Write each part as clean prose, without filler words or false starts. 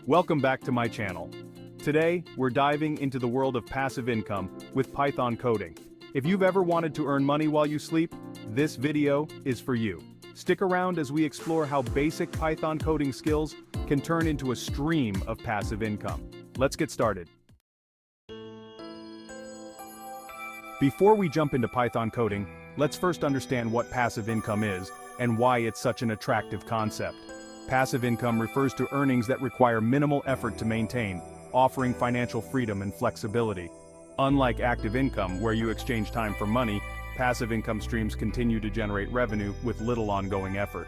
Welcome back to my channel. Today, we're diving into the world of passive income with Python coding. If you've ever wanted to earn money while you sleep, this video is for you. Stick around as we explore how basic Python coding skills can turn into a stream of passive income. Let's get started. Before we jump into Python coding, let's first understand what passive income is and why it's such an attractive concept. Passive income refers to earnings that require minimal effort to maintain, offering financial freedom and flexibility. Unlike active income, where you exchange time for money, passive income streams continue to generate revenue with little ongoing effort.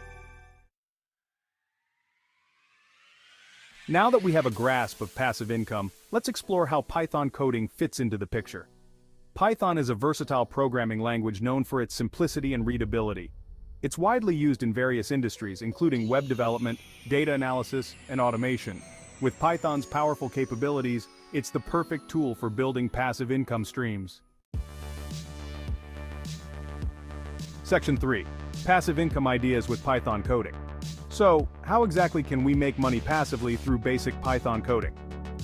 Now that we have a grasp of passive income, let's explore how Python coding fits into the picture. Python is a versatile programming language known for its simplicity and readability. It's widely used in various industries, including web development, data analysis, and automation. With Python's powerful capabilities, it's the perfect tool for building passive income streams. Section 3. Passive income ideas with Python coding. So, how exactly can we make money passively through basic Python coding?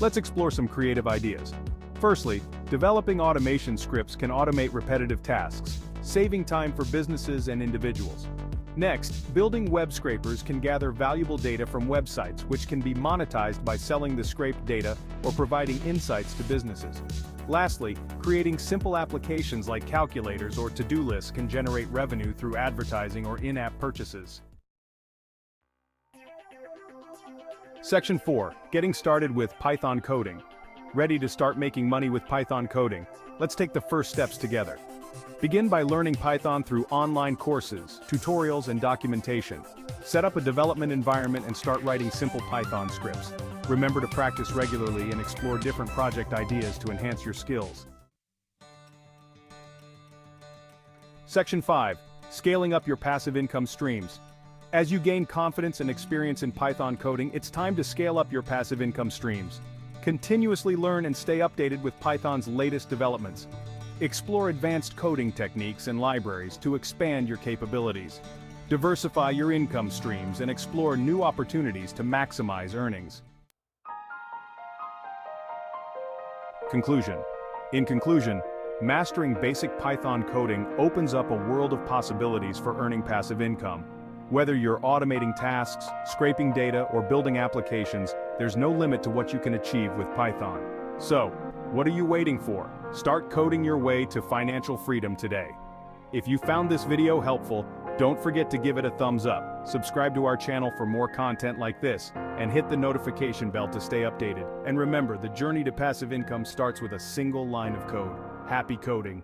Let's explore some creative ideas. Firstly, developing automation scripts can automate repetitive tasks, saving time for businesses and individuals. Next, building web scrapers can gather valuable data from websites, which can be monetized by selling the scraped data or providing insights to businesses. Lastly, creating simple applications like calculators or to-do lists can generate revenue through advertising or in-app purchases. Section 4. Getting started with Python coding. Ready to start making money with Python coding? Let's take the first steps together. Begin by learning Python through online courses, tutorials, and documentation. Set up a development environment and start writing simple Python scripts. Remember to practice regularly and explore different project ideas to enhance your skills. Section 5. Scaling up your passive income streams. As you gain confidence and experience in Python coding, it's time to scale up your passive income streams. Continuously learn and stay updated with Python's latest developments. Explore advanced coding techniques and libraries to expand your capabilities. Diversify your income streams and explore new opportunities to maximize earnings. Conclusion. In conclusion, mastering basic Python coding opens up a world of possibilities for earning passive income. Whether you're automating tasks, scraping data, or building applications, there's no limit to what you can achieve with Python. So, what are you waiting for? Start coding your way to financial freedom today. If you found this video helpful, don't forget to give it a thumbs up, subscribe to our channel for more content like this, and hit the notification bell to stay updated. And remember, the journey to passive income starts with a single line of code. Happy coding!